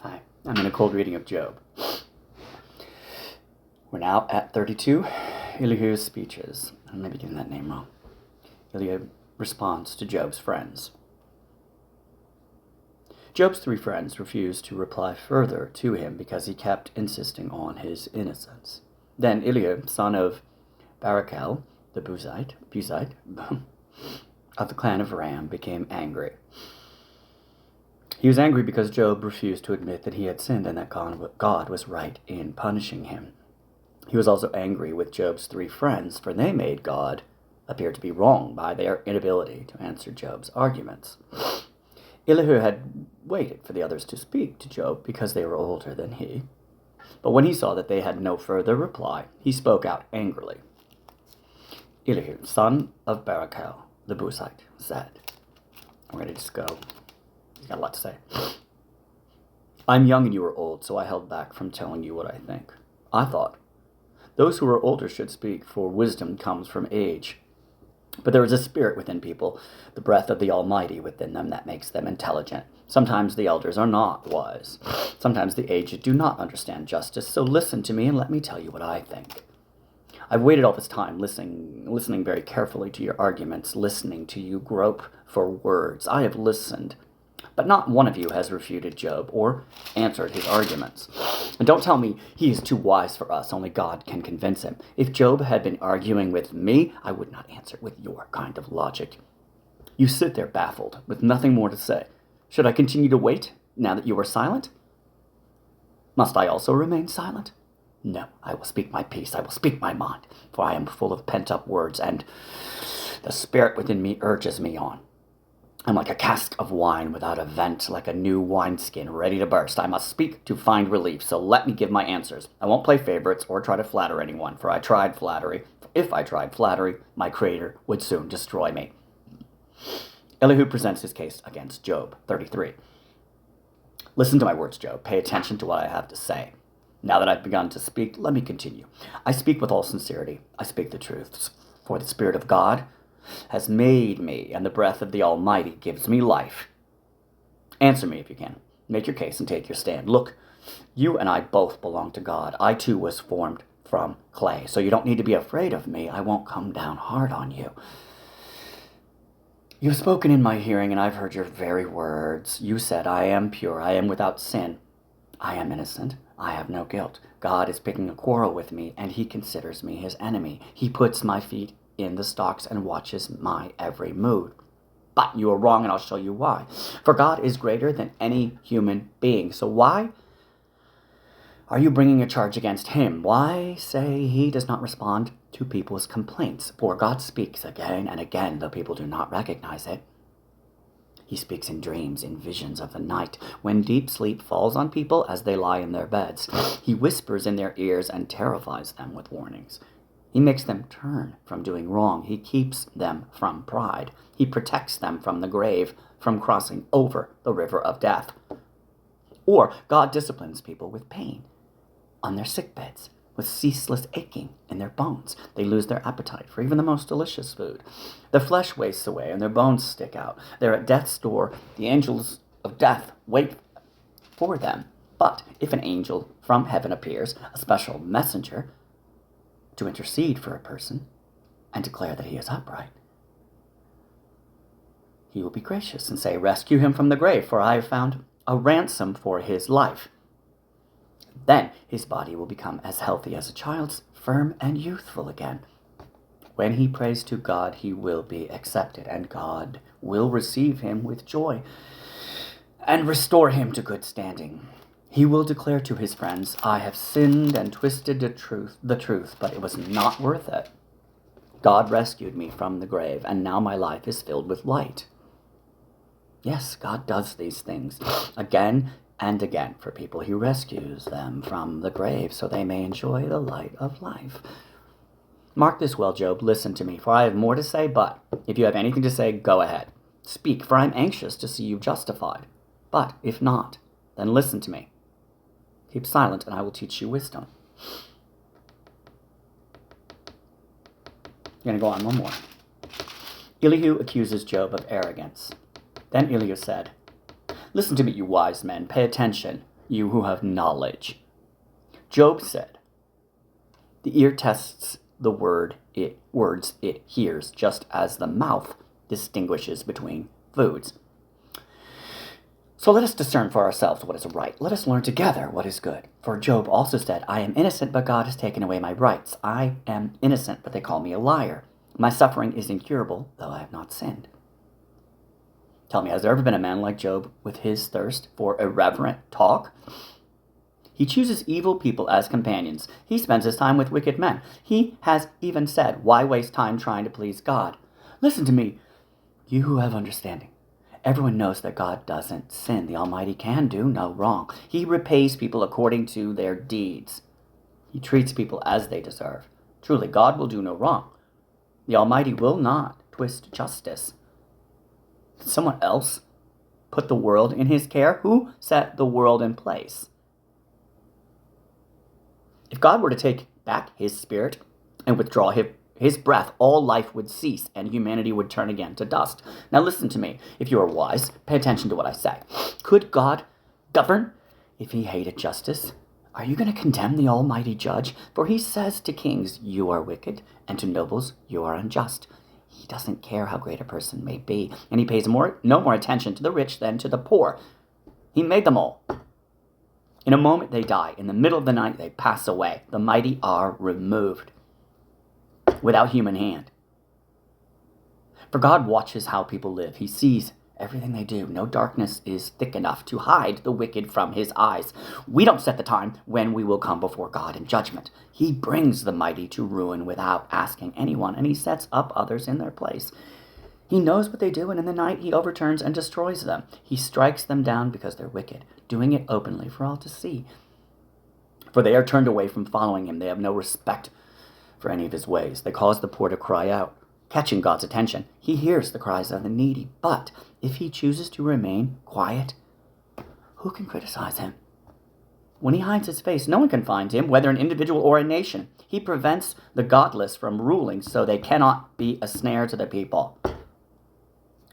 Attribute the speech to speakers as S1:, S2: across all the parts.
S1: Hi, I'm in a cold reading of Job. We're now at 32, Elihu's speeches. I may be getting that name wrong. Elihu responds to Job's friends. Job's three friends refused to reply further to him because he kept insisting on his innocence. Then Elihu, son of Barachel, the Buzite of the clan of Ram, became angry. He was angry because Job refused to admit that he had sinned and that God was right in punishing him. He was also angry with Job's three friends, for they made God appear to be wrong by their inability to answer Job's arguments. Elihu had waited for the others to speak to Job because they were older than he. But when he saw that they had no further reply, he spoke out angrily. Elihu, son of Barachel, the Buzite, said, I'm ready to just go. He's got a lot to say. I'm young and you are old, so I held back from telling you what I think. I thought, those who are older should speak, for wisdom comes from age. But there is a spirit within people, the breath of the Almighty within them that makes them intelligent. Sometimes the elders are not wise. Sometimes the aged do not understand justice, so listen to me and let me tell you what I think. I've waited all this time, listening very carefully to your arguments, listening to you grope for words. I have listened, but not one of you has refuted Job or answered his arguments. And don't tell me he is too wise for us, only God can convince him. If Job had been arguing with me, I would not answer with your kind of logic. You sit there baffled, with nothing more to say. Should I continue to wait, now that you are silent? Must I also remain silent? No, I will speak my piece, I will speak my mind, for I am full of pent-up words, and the spirit within me urges me on. I'm like a cask of wine without a vent, like a new wineskin ready to burst. I must speak to find relief, so let me give my answers. I won't play favorites or try to flatter anyone, for I tried flattery. If I tried flattery, my Creator would soon destroy me. Elihu presents his case against Job, 33. Listen to my words, Job. Pay attention to what I have to say. Now that I've begun to speak, let me continue. I speak with all sincerity. I speak the truth, for the Spirit of God has made me, and the breath of the Almighty gives me life. Answer me if you can. Make your case and take your stand. Look, you and I both belong to God. I too was formed from clay, so you don't need to be afraid of me. I won't come down hard on you. You've spoken in my hearing, and I've heard your very words. You said, I am pure, I am without sin. I am innocent, I have no guilt. God is picking a quarrel with me, and he considers me his enemy. He puts my feet in the stocks and watches my every mood. But you are wrong, and I'll show you why. For God is greater than any human being. So why are you bringing a charge against him? Why say he does not respond to people's complaints? For God speaks again and again, though people do not recognize it. He speaks in dreams, in visions of the night, when deep sleep falls on people as they lie in their beds. He whispers in their ears and terrifies them with warnings. He makes them turn from doing wrong. He keeps them from pride. He protects them from the grave, from crossing over the river of death. Or God disciplines people with pain on their sick beds, with ceaseless aching in their bones. They lose their appetite for even the most delicious food. Their flesh wastes away and their bones stick out. They're at death's door. The angels of death wait for them. But if an angel from heaven appears, a special messenger, to intercede for a person and declare that he is upright, he will be gracious and say, rescue him from the grave, for I have found a ransom for his life. Then his body will become as healthy as a child's, firm and youthful again. When he prays to God, he will be accepted, and God will receive him with joy and restore him to good standing. He will declare to his friends, I have sinned and twisted the truth, but it was not worth it. God rescued me from the grave, and now my life is filled with light. Yes, God does these things again and again for people. He rescues them from the grave so they may enjoy the light of life. Mark this well, Job. Listen to me, for I have more to say, but if you have anything to say, go ahead. Speak, for I am anxious to see you justified. But if not, then listen to me. Keep silent, and I will teach you wisdom. I'm going to go on one more. Elihu accuses Job of arrogance. Then Elihu said, listen to me, you wise men. Pay attention. you who have knowledge. Job said, the ear tests the words it hears, just as the mouth distinguishes between foods. So let us discern for ourselves what is right. Let us learn together what is good. For Job also said, I am innocent, but God has taken away my rights. I am innocent, but they call me a liar. My suffering is incurable, though I have not sinned. Tell me, has there ever been a man like Job with his thirst for irreverent talk? He chooses evil people as companions. He spends his time with wicked men. He has even said, why waste time trying to please God? Listen to me, you who have understanding. Everyone knows that God doesn't sin. The Almighty can do no wrong. He repays people according to their deeds. He treats people as they deserve. Truly, God will do no wrong. The Almighty will not twist justice. Did someone else put the world in his care? Who set the world in place? If God were to take back his spirit and withdraw his breath, all life would cease and humanity would turn again to dust. Now listen to me. If you are wise, pay attention to what I say. Could God govern if he hated justice? Are you going to condemn the Almighty Judge? For he says to kings, you are wicked, and to nobles, you are unjust. He doesn't care how great a person may be, and he pays no more attention to the rich than to the poor. He made them all. In a moment they die. In the middle of the night they pass away. The mighty are removed without human hand. For God watches how people live. He sees everything they do. No darkness is thick enough to hide the wicked from his eyes. We don't set the time when we will come before God in judgment. He brings the mighty to ruin without asking anyone, and he sets up others in their place. He knows what they do, and in the night he overturns and destroys them. He strikes them down because they're wicked, doing it openly for all to see. For they are turned away from following him. They have no respect for any of his ways. They cause the poor to cry out, catching God's attention. He hears the cries of the needy, but if he chooses to remain quiet, who can criticize him? When he hides his face, no one can find him, whether an individual or a nation. He prevents the godless from ruling so they cannot be a snare to the people.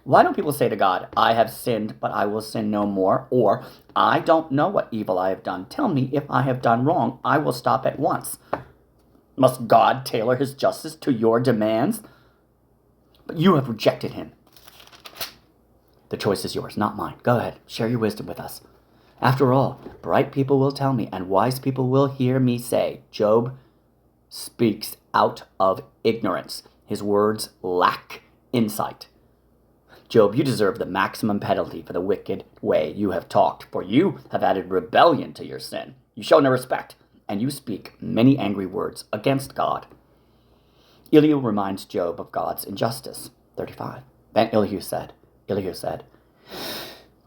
S1: Why don't people say to God, I have sinned, but I will sin no more? Or, I don't know what evil I have done. Tell me if I have done wrong. I will stop at once. Must God tailor his justice to your demands? But you have rejected him. The choice is yours, not mine. Go ahead, share your wisdom with us. After all, bright people will tell me, and wise people will hear me say, Job speaks out of ignorance. His words lack insight. Job, you deserve the maximum penalty for the wicked way you have talked, for you have added rebellion to your sin. You show no respect, and you speak many angry words against God. Elihu reminds Job of God's injustice. 35. Then Elihu said, do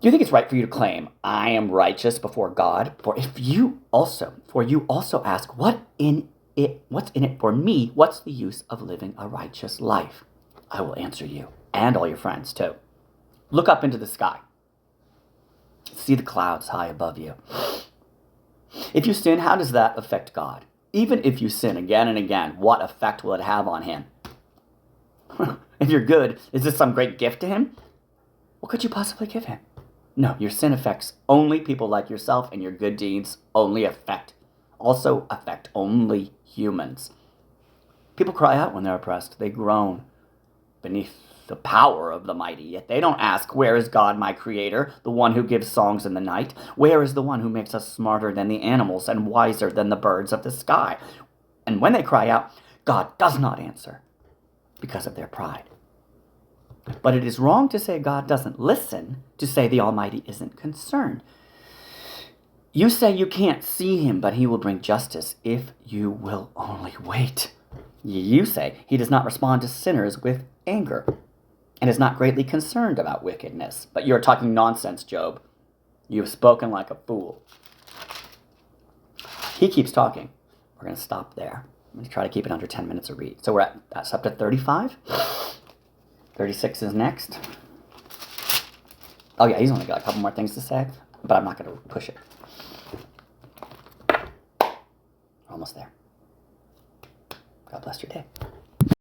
S1: you think it's right for you to claim, I am righteous before God? For you also ask, what's in it for me? What's the use of living a righteous life? I will answer you, and all your friends too. Look up into the sky. See the clouds high above you. If you sin, how does that affect God? Even if you sin again and again, what effect will it have on him? If you're good, is this some great gift to him? What could you possibly give him? No, your sin affects only people like yourself, and your good deeds also affect only humans. People cry out when they're oppressed. They groan beneath the power of the mighty, yet they don't ask, where is God, my creator, the one who gives songs in the night? Where is the one who makes us smarter than the animals and wiser than the birds of the sky? And when they cry out, God does not answer because of their pride. But it is wrong to say God doesn't listen, to say the Almighty isn't concerned. You say you can't see him, but he will bring justice if you will only wait. You say he does not respond to sinners with anger and is not greatly concerned about wickedness. But you're talking nonsense, Job. You have spoken like a fool. He keeps talking. We're going to stop there. I'm going to try to keep it under 10 minutes a read. So that's up to 35. 36 is next. Oh yeah, he's only got a couple more things to say, but I'm not going to push it. Almost there. God bless your day.